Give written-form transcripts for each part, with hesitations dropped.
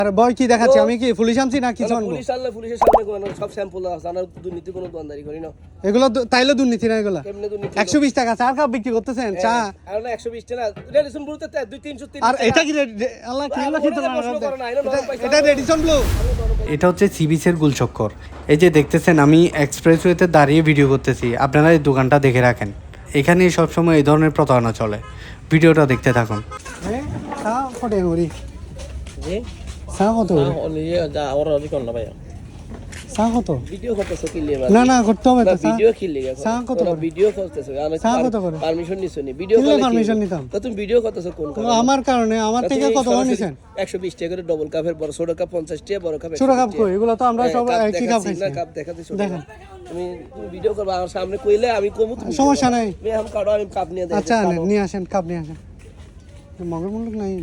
আরে বয় কি দেখাচ্ছি আমি কি পুলিশ আনছি না কিছু আনবো? পুলিশ আনলে পুলিশের সামনে কোনো সব স্যাম্পল আছে, আমরা দুর্নীতি কোনো দোকানদারি করি না। এগুলো তাইলে দুর্নীতি না এগুলো? কেমনে দুর্নীতি? 120 টাকা চা কাপ বিক্রি করতেছেন চা? আর না 120 টাকা রেডিসন ব্লুতে 2-330। আর এটা কি আল্লাহ কি না কি তো এটা রেডিসন ব্লু। এটা হচ্ছে সিবিসের গুলচক্কর। এই যে দেখতেছেন আমি এক্সপ্রেসওয়েতে দাঁড়িয়ে ভিডিও করতেছি, আপনারা এই দোকানটা দেখে রাখেন। এখানে সবসময় এই ধরনের প্রতারণা চলে। ভিডিওটা দেখতে থাকুন। না না করতে হবে তো ভিডিও খিললি চা কত করে? ভিডিও করতেছো চা কত করে? পারমিশন নিছনি ভিডিও পারমিশন নিতাম তো তুমি ভিডিও করতেছো কোন কারণে? আমার কারণে আমার থেকে কত করে নিছেন? 120 টাকা করে ডাবল কাপের বড় ছোট কাপ 50 টাকা, বড় কাপ ছোট কাপ কই? এগুলো তো আমরা সব একই কাপ খাইছি। না কাপ দেখাতে ছোট। দেখেন তুমি ভিডিও করবা আমার সামনে কইলে আমি কমু, সমস্যা নাই। আমি কাটো, আমি কাপ নিয়ে দেই। আচ্ছা নিয়ে আসেন, কাপ নিয়ে আসেন। মগের মূল্য নাই।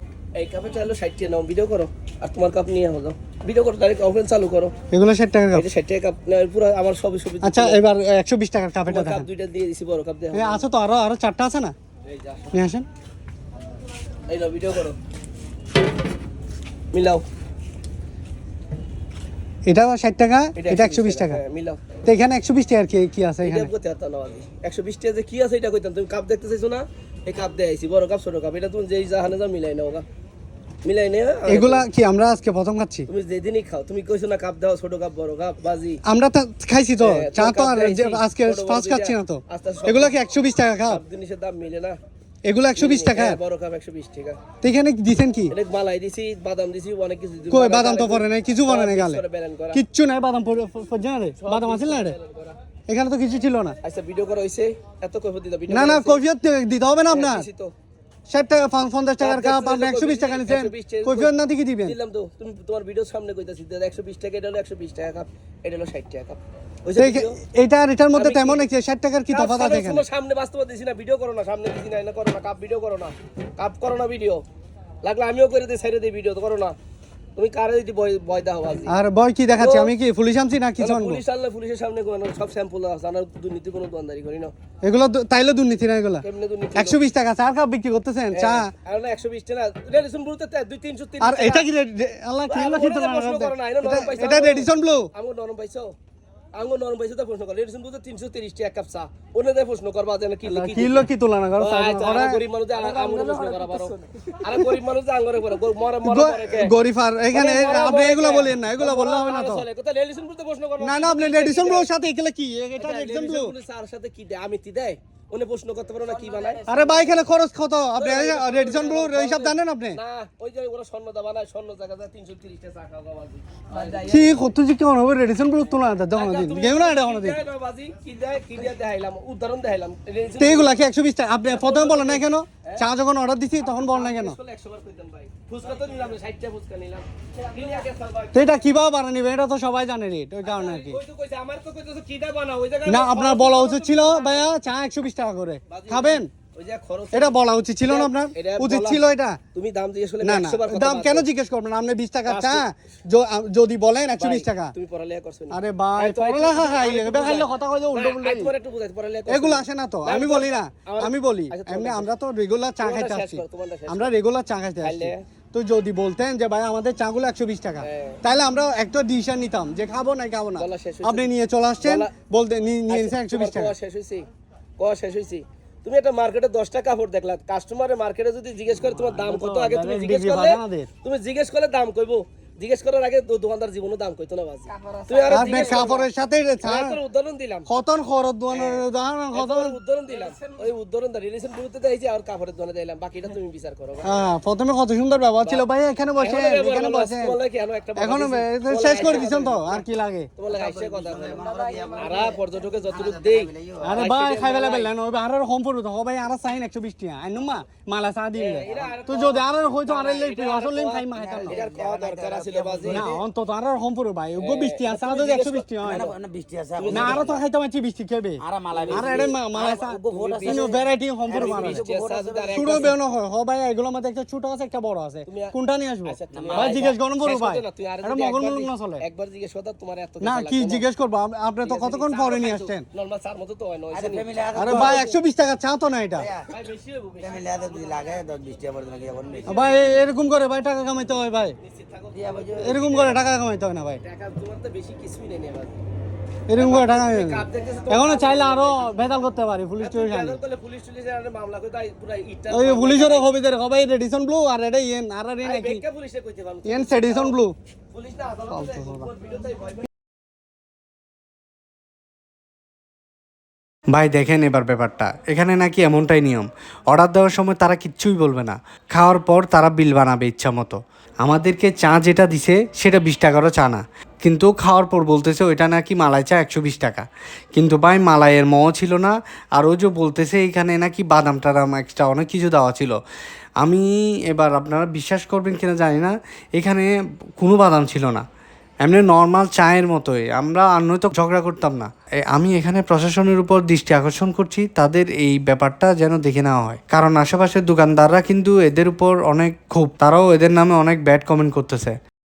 এই কাপে চাইলো 60 টাকা নাও, ভিডিও করো আর তোমার কাপ নিয়ে যাও, ভিডিও করো, ডাইরেক্ট কনফারেন্স চালু করো। এগুলো 60 টাকার কাপ। এটা 60 টাকা কাপ না, পুরো আমার সবই সবই। আচ্ছা এবার 120 টাকার কাপ এটা কাপ দেখেন। দুইটা দিয়ে দিছি, বড় কাপ দেও। এই আছে তো আরো চারটা আছে না? এই যা নিয়ে আসেন। এই নাও ভিডিও করো, মিলাও। এটা 60 টাকা, এটা 120 টাকা। মিলাও তো এখানে 120 টাকার কি আছে এখানে? এটা কত টাকা নাও? 120 টাকা যে কি আছে এটা কইতাম। তুমি কাপ দেখতে চাইছো না, এই কাপ দিয়ে আইছি, বড় কাপ ছোট কাপ, এটা তুমি যেই জাহানে যা মিলাই নাও গা, মিলাই নে। এগুলা কি আমরা আজকে প্রথম খাচ্ছি? তুমি যেদিনই খাও, তুমি কইছো না কাপ দাও, ছোট কাপ বড় কাপ বাজি। আমরা তো খাইছি তো চা তো, আর আজকে ছোট বড় ফার্স্ট খাচ্ছি না তো। আস্তে আস্তে এগুলা কি 120 টাকা কাপ? সব জিনিসের দাম মিলে না। এগুলো 120 টাকা? বড় কাপ 120 টাকা। তো এখানে দিছেন কি? এটা মালাই দিছি, বাদাম দিছি, অনেক কিছু দিছি। কই বাদাম তো পড়ে নাই, কিছু পড়ে নাই গালে, ব্যালেন্স করা কিচ্ছু নাই। বাদাম পড়ছে না রে? বাদাম আছে না রে? এখানে তো কিছু ছিল না। আচ্ছা ভিডিও করা হইছে, এত কইফত দিতা ভিডিও? না না কৈফিয়ত দিতে হবে না আপনার। দিছি তো 60 টাকা 50 টাকার কাপ আপনি 120 টাকা নিছেন, কৈফিয়ত না দিকে দিবেন? দিলাম তো, তুমি তোমার ভিডিওর সামনে কইতাছি 120 টাকা, এটা হলো 120 টাকা কাপ, এটা হলো 60 টাকা কাপ। এইটা আর এটার মধ্যে তেমন একটা 60 টাকার কি তফাৎ আছে এখানে? তোমার সামনে বাস্তব দিছি না, ভিডিও করো না, সামনে দিছি না, না করো না, কাপ ভিডিও করো না, কাপ করো না ভিডিও, লাগলে আমিও করে দেই, সাইডে দেই, ভিডিও তো করো না। তুমি কারে যদি ভয় দাও বাজি? আর ভয় কি দেখাচ্ছি আমি কি পুলিশ আনছি না কিছু আনবো? পুলিশ আনলে পুলিশের সামনে কোনো সব স্যাম্পল আছে, আমরা দুর্নীতি কোনো দোকানদারি করি না। এগুলো তাইলে দুর্নীতি না এগুলো? কেমনে দুর্নীতি? 120 টাকা চা কাপ বিক্রি করতেছেন চা? আর না 120 টাকা রেডিসন ব্লুতে 2-330। আর এটা কি আল্লাহ কি না কি তো এটা রেডিসন ব্লু? আমগো নরম পাইছো, আমগো নরম পাইছো তো প্রশ্ন কর। রেডিসন ব্লুতে 330 টাকা কাপ চা, ওনে দে প্রশ্ন করবা যে কি কিলো কি তুলনা করো? আরে গরিব মানুষ আমগো প্রশ্ন করা পারো, আরে গরিব মানুষ আঙ্গরে করে মরে মরে কে গরিব? আর এখানে আপনি এগুলো বলেন না, এগুলো বললে হবে না তো। কথা রেডিসন ব্লুতে প্রশ্ন করবা না না আপনি রেডিসন ব্লুর সাথে এগুলো কি? এটা রেডিসন ব্লু স্যার সাথে কি দেয়? আমি তি দেয় ওনে প্রশ্ন করতে পারো না কি বানায়? আরে ভাই এখানে খরচ কত? আপনি রেডিসন ব্লু হিসাব জানেন আপনি? না ওই যে ওরা স্বর্ণ দা বানায়, স্বর্ণ জায়গা 330 টাকা চা খাওয়া বাজি। কি কত যে কেমন হবে রেডিসন ব্লু তুলনা দেখো দিন গেম না এটা কোনো দিন বাজি কি দেয় দেখাইলাম, উদাহরণ দেখাইলাম। তো এগুলা কি 120 টাকা? আপনি প্রথমে বলেন না কেন? চা যখন অর্ডার দিছি তখন বলেন না কেন? 100 বার কইতাম ভাই, ফুচকা তো নিলাম 60 টাকা ফুচকা নিলাম, ক্লিয়ার কে ভাই। তো এটা কিভাবে বানানো নিবে? এটা তো সবাই জানে রেট, ওই কারণে আর কি। কই তো কইছে আমার তো কইতেছো কিটা বানাও ওই জায়গায় না আপনার বলা উচিত ছিল ভাইয়া চা 120 টাকা করে খাবেন, ওই যে খরচ। এটা বলা উচিত ছিল না আপনার? উচিত ছিল এটা? তুমি দাম জিজ্ঞেস করলে না না 100 বার কথা দাম কেন জিজ্ঞেস করবেন? আপনি 20 টাকা চা যদি বলেন 120 টাকা। তুমি পড়ালেখা করছো না? আরে ভাই পড়ালেখা খাইলে বেখাইলে কথা কইলে উল্টো উল্টো তোমার একটু বুঝাই পড়ালেখা এগুলো আসে না তো। আমি বলি না, আমি বলি এমনি আমরা তো রেগুলার চা খাইতে আসছি, আমরা রেগুলার চা খাইতে আসছি। তো যদি বলতেন যে ভাই আমাদের চাগুলো 120 টাকা, তাহলে আমরা একটা ডিসিশন নিতাম যে খাবো না খাবো না। আপনি নিয়ে চলে আসছেন, বলতে নিয়ে নিয়েছেন 120 টাকা। শেষ হইছি। তুমি একটা মার্কেটে 10টা কাপড় দেখলা, কাস্টমারের মার্কেটে যদি জিজ্ঞেস করে তোমার দাম কত, আগে তুমি জিজ্ঞেস করলে দাম কইবো, জিজ্ঞেস করার আগে দোকানদার জীবনে দাম কইতো না বাজি। তুমি আর কাপড়ের সাথে উদাহরণ দিলাম, কতন খরচ দোকানের উদাহরণ দিলাম, ওই উদাহরণ দা রিলেশন বলতে দেইছি আর কাপড়ের দোকানে দিলাম, বাকিটা তুমি বিচার করো। হ্যাঁ প্রথমে কত সুন্দর ব্যবহার ছিল ভাই, এখানে বসে এখানে বসে এখন শেষ করে দিছেন তো আর কি লাগে? তোমার লাগে আইসে কথা আরা পর্যটকে যতটুকু দেই। আরে ভাই খাইবেলা বেলা নয় আর হোম পড়ু তো ভাই আর সাইন 120 টাকা আইনুমা মালা চা দিলে তো যদি আর হইতো আর লই আসলে খাই মা খাইতাম না। এটার খাওয়া দরকার আছে বাজি না অন্তত আর হোম পড়ু ভাই গো 20 টাকা চা যদি 120 টাকা হয় না 20 টাকা না আর তো খাইতাম 20 টাকা খাবে আর মালা আর এডে মালা চা ইনো ভ্যারাইটি হোম পড়ু মারা ছোট বেনো হয় হ ভাই এগুলোর মধ্যে একটা ছোট আছে একটা বড় আছে, কোনটা নিয়ে আসবো ভাই? জিজ্ঞেস করুন বড় ভাই, আরে মগর মুলুক না চলে। একবার জিজ্ঞেস করতা তোমার এত না কি জিজ্ঞেস করব? আপনি তো কতক্ষণ পরে নিয়ে আসছেন? নরমাল চার মতো তো হয় নয়। আরে ভাই 120 টাকা চা তো না এটা ভাই বেশি হবে, বেশি ফ্যামিলি আদে 2 লাগে 10 20 টাকা পড়ে লাগে এখন বেশি ভাই এরকম করে ভাই টাকা কামাইতে হয় ভাই। দিয়া এরকম করে টাকা কামাইতে হয় না ভাই, টাকা তোমার তো বেশি কিছুই নেই না বাজি। এরকম করে টাকা কামাইতে কাপ দেখতেছে তো এখনো চাইলে আরো ভেজাল করতে পারি, পুলিশ টুলিশ আনি। বেদন করলে পুলিশ টুলিশের আরে মামলা করে তাই পুরো ইটটা ওই পুলিশেরও হবে দের হবে রেডিসন ব্লু আর এটা ইয়েন আর রে নাকি বেকা পুলিশে কইতে পারো ইয়েন সেডিসন ব্লু। পুলিশ না আদালতে ভিডিওতে ভয় ভাই দেখেন এবার ব্যাপারটা, এখানে নাকি এমনটাই নিয়ম, অর্ডার দেওয়ার সময় তারা কিচ্ছুই বলবে না, খাওয়ার পর তারা বিল বানাবে ইচ্ছা মতো। আমাদেরকে চা যেটা দিছে সেটা 20 টাকারও চা না, কিন্তু খাওয়ার পর বলতেছে ওইটা নাকি মালাই চা 120 টাকা। কিন্তু ভাই মালাইয়ের ছিল না, আর ও যে বলতেছে এখানে নাকি বাদাম টাদাম এক্সট্রা অনেক কিছু দেওয়া ছিল। আমি এবার আপনারা বিশ্বাস করবেন কিনা জানি না, এখানে কোনো বাদাম ছিল না, এমনি নর্মাল চায়ের মতোই, আমরা আর নয়তো ঝগড়া করতাম না। আমি এখানে প্রশাসনের উপর দৃষ্টি আকর্ষণ করছি, তাদের এই ব্যাপারটা যেন দেখে নেওয়া হয়, কারণ আশেপাশের দোকানদাররা কিন্তু এদের উপর অনেক ক্ষোভ, তারাও এদের নামে অনেক ব্যাড কমেন্ট করতেছে।